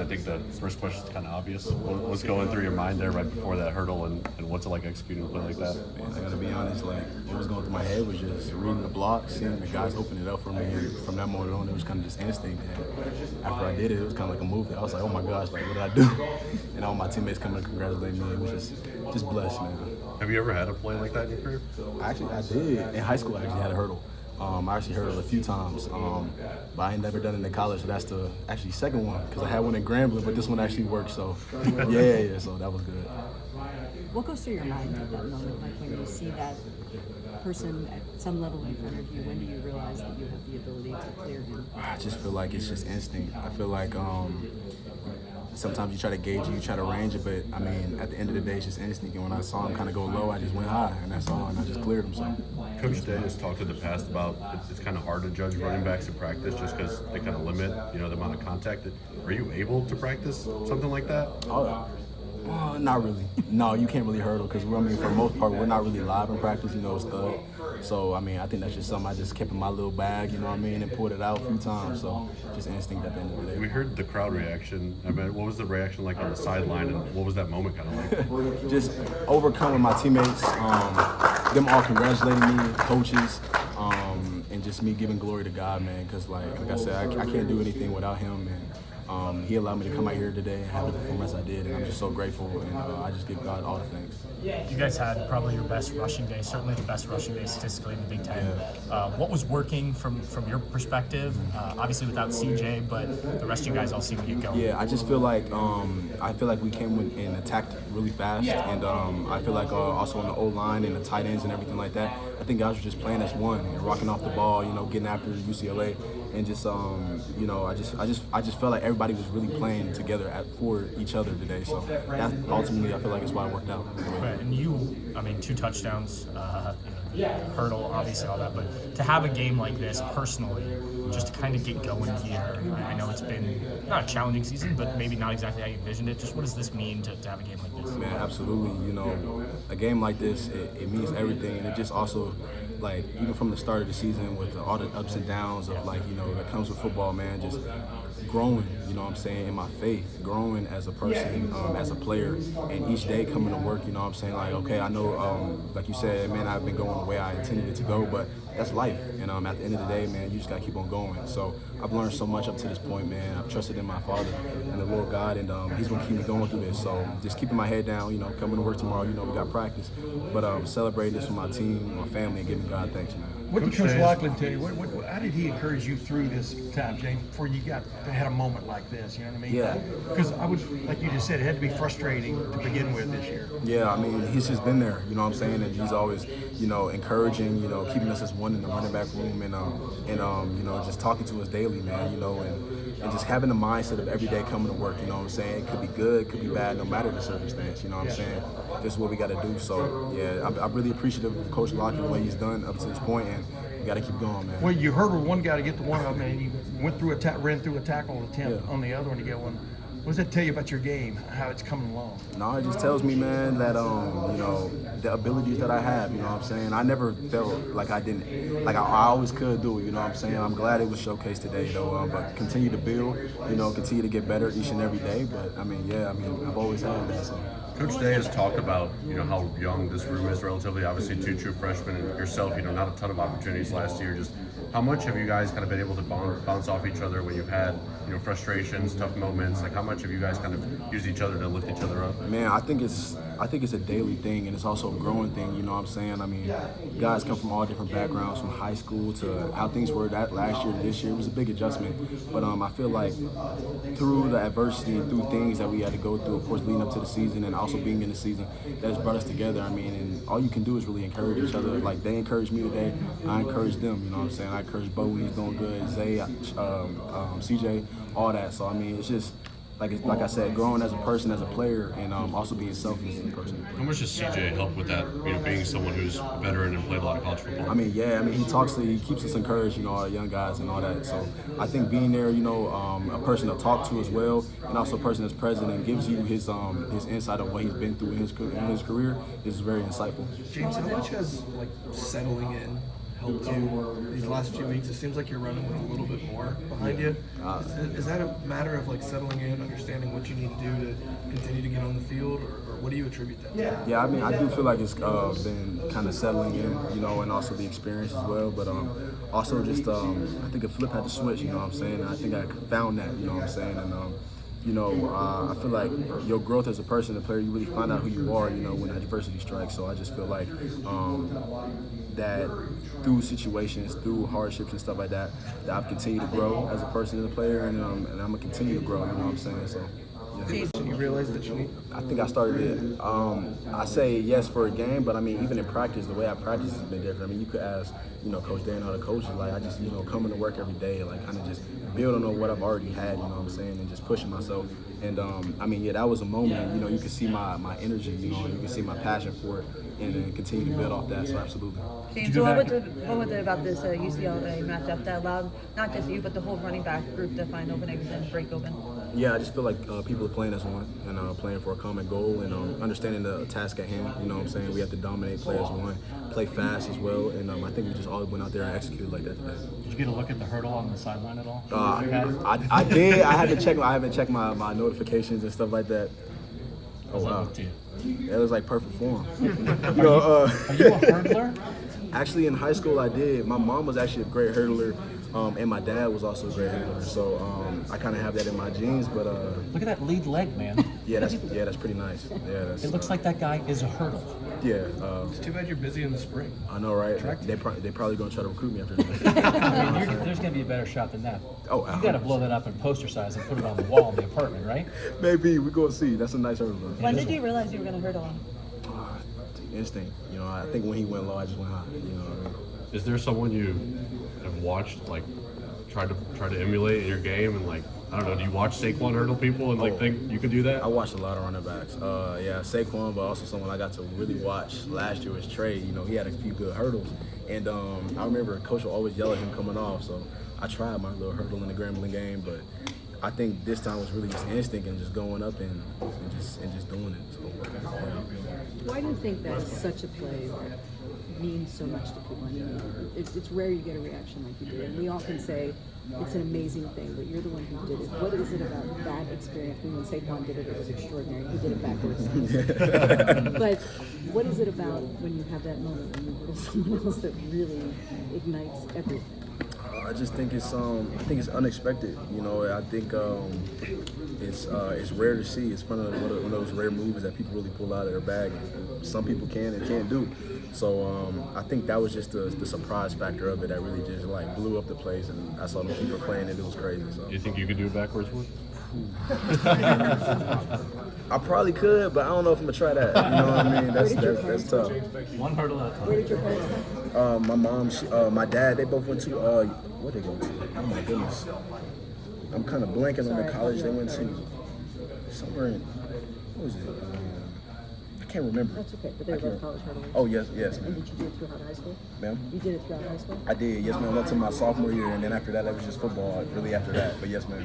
I think the first question is kind of obvious. What's going through your mind there right before that hurdle, and what's it like executing a play like that? Man, I gotta be honest, like what was going through my head was just reading the block, seeing the guys open it up for me, and from that moment on, it was kind of just instinct. And after I did it, it was kind of like a move that I was like, oh my gosh, like what did I do? And all my teammates coming to congratulate me. It was just blessed, man. Have you ever had a play like that in your career? Actually, I did. In high school, I actually had a hurdle. I actually hurdled a few times, but I ain't never done it in college. So that's the actually second one because I had one in Grambling, but this one actually worked. So yeah. So that was good. What goes through your mind at that moment, like when you see that person at some level in front of you? When do you realize that you have the ability to clear him? I just feel like it's just instinct. I feel like sometimes you try to gauge it, you try to range it, but I mean, at the end of the day, it's just instinct. And when I saw him kind of go low, I just went high, and that's all, and I just cleared him. So. Coach Day has talked in the past about it's kind of hard to judge running backs in practice just because they kind of limit, the amount of contact. Are you able to practice something like that? Not really. No, you can't really hurdle because for the most part, we're not really live in practice. It's stud. So I mean, I think that's just something I just kept in my little bag. And pulled it out a few times. So just instinct at the end of the day. We heard the crowd reaction. I mean, what was the reaction like on the sideline, and what was that moment kind of like? Just overcoming my teammates, them all congratulating me, coaches, and just me giving glory to God, man. Because like I said, I can't do anything without Him, and He allowed me to come out here today and have the performance I did, and I'm just so grateful, and I just give God all the thanks. You guys had probably your best rushing day, certainly the best rushing day statistically in the Big Ten. What was working from your perspective? Obviously without CJ, but the rest of you guys all seem to get going. Yeah, I just feel like we came in and attacked really fast, and I feel like also on the O-line and the tight ends and everything like that, I think guys were just playing as one and rocking off the ball, getting after UCLA, and just I just felt like everybody was really playing together for each other today. So that ultimately I feel like it's why it worked out. Right, and you, 2 touchdowns, hurdle, obviously all that, but to have a game like this personally, just to kind of get going here, I know it's been not a challenging season, but maybe not exactly how you envisioned it. Just what does this mean to have a game like this? Man, absolutely. A game like this, it means everything, and it just also, like, even from the start of the season with all the ups and downs of, that comes with football, man, just growing, in my faith, growing as a person, as a player, and each day coming to work, like, okay, I know, like you said, man, I've been going the way I intended it to go, but that's life, and at the end of the day, man, you just gotta keep on going. So I've learned so much up to this point, man. I've trusted in my Father and the Lord God, and He's gonna keep me going through this. So just keeping my head down, coming to work tomorrow, we got practice, but celebrating this with my team, my family, and giving God thanks, man. What did Coach Lachlan tell you? How did he encourage you through this time, James, before you had a moment like this? You know what I mean? Yeah. Because like you just said, it had to be frustrating to begin with this year. Yeah, he's just been there, and he's always, encouraging, keeping us as one in the running back room, and just talking to us daily, man, and just having the mindset of every day coming to work, It could be good, it could be bad, no matter the circumstance, This is what we got to do. So, yeah, I'm really appreciative of Coach Lachlan, what he's done up to this point, and we got to keep going, man. Well, you hurdled one guy to get to one of them, and you ran through a tackle attempt on the other one to get one. What does that tell you about your game, how it's coming along? No, it just tells me, man, that, the abilities that I have, I never felt like I didn't, like I always could do it, I'm glad it was showcased today, though, but continue to build, continue to get better each and every day, but, I've always had that, so. Coach Day has talked about, how young this room is relatively, obviously 2 true freshmen, and yourself, not a ton of opportunities last year. Just how much have you guys kind of been able to bounce off each other when you've had, frustrations, tough moments? Like, how much have you guys kind of used each other to lift each other up? Man, I think it's a daily thing, and it's also a growing thing, guys come from all different backgrounds, from high school to how things were that last year to this year. It was a big adjustment, but I feel like through the adversity and through things that we had to go through, of course, leading up to the season and also being in the season, that has brought us together. And all you can do is really encourage each other. Like, they encouraged me today, I encouraged them, I encouraged Bo when he's doing good, Zay, CJ, all that. So, it's just, like I said, growing as a person, as a player, and also being selfish as a person. How much does CJ help with that, being someone who's a veteran and played a lot of college football? He keeps us encouraged, our young guys and all that. So I think being there, a person to talk to as well, and also a person that's present and gives you his insight of what he's been through in his career is very insightful. James, how much has settling in helped you these last few weeks? It seems like you're running with a little bit more behind you. Is that a matter of like settling in, understanding what you need to do to continue to get on the field, or what do you attribute that to? Yeah, I mean, I do feel like it's been kind of settling in, you know, and also the experience as well. But also just, I think a flip had to switch, you know what I'm saying? And I think I found that, you know what I'm saying? And, you know, I feel like your growth as a person, a player, you really find out who you are, you know, when adversity strikes. So I just feel like that through situations, through hardships and stuff like that, that I've continued to grow as a person and a player, and I'm going to continue to grow, you know what I'm saying? So. Yeah. You realize that you need. I think I started it. I say yes for a game, but I mean, even in practice, the way I practice has been different. I mean, you could ask, you know, Coach Dan or the coaches, like I just, you know, coming to work every day, like kind of just building on what I've already had, you know what I'm saying, and just pushing myself. And I mean, yeah, that was a moment. You know, you can see my energy, you know, you can see my passion for it, and then continue to build off that. So absolutely. James, what was it about this UCLA matchup that allowed not just you but the whole running back group to find openings and break open? Yeah, I just feel like people are playing as one and playing for a common goal and understanding the task at hand. You know what I'm saying? We have to dominate, play as one, play fast as well. And I think we just all went out there and executed like that today. Did you get a look at the hurdle on the sideline at all? I did. I haven't checked my notifications and stuff like that. Oh wow. It was like perfect form. You know, Are you a hurdler? Actually, in high school, I did. My mom was actually a great hurdler, and my dad was also a great hurdler. So I kind of have that in my genes. But Look at that lead leg, man. yeah, that's pretty nice. Yeah, that's, It looks like that guy is a hurdle. yeah. It's too bad you're busy in the spring. I know, right? They probably gonna try to recruit me after this. I mean, there's going to be a better shot than that. Oh, You got to blow that up in poster size and put it on the wall in the apartment, right? Maybe we gonna see. That's a nice hurdle. When did you realize you were going to hurdle him? Instinct. You know, I think when he went low, I just went high. You know what I mean? Is there someone you have watched, like, try to emulate in your game, and like, I don't know, do you watch Saquon hurdle people and like think you could do that? I watched a lot of running backs. Yeah, Saquon, but also someone I got to really watch last year was Trey. You know, he had a few good hurdles, and I remember Coach would always yell at him coming off. So I tried my little hurdle in the Grambling game, but I think this time was really just instinct and just going up and just doing it. So, yeah. Why do you think that such a play means so much to people? I mean, it's rare you get a reaction like you did, and we often say it's an amazing thing, but you're the one who did it. What is it about that experience? When Saquon did it, it was extraordinary. He did it backwards. But what is it about when you have that moment when you hurdle someone else that really ignites everything? I just think it's unexpected. You know, I think it's rare to see. It's one of those rare moves that people really pull out of their bag. Some people can and can't do. So I think that was just the surprise factor of it that really just like blew up the place, and I saw the people playing it. It was crazy. So. Do you think you could do a backwards one? I probably could, but I don't know if I'm gonna try that. You know what I mean? That's tough. One hurdle at a time. Where did your parents go? My mom, my dad, they both went to where they go to? Oh my goodness, I'm kind of blanking on the college they went to. Somewhere in what was it? I can't remember. That's okay, but they were both college hurdlers. Oh yes, And ma'am. did you do it throughout high school? Ma'am? You did it throughout high school? I did, yes ma'am. Up to my sophomore year, and then after that, it was just football. Really after that, but yes ma'am.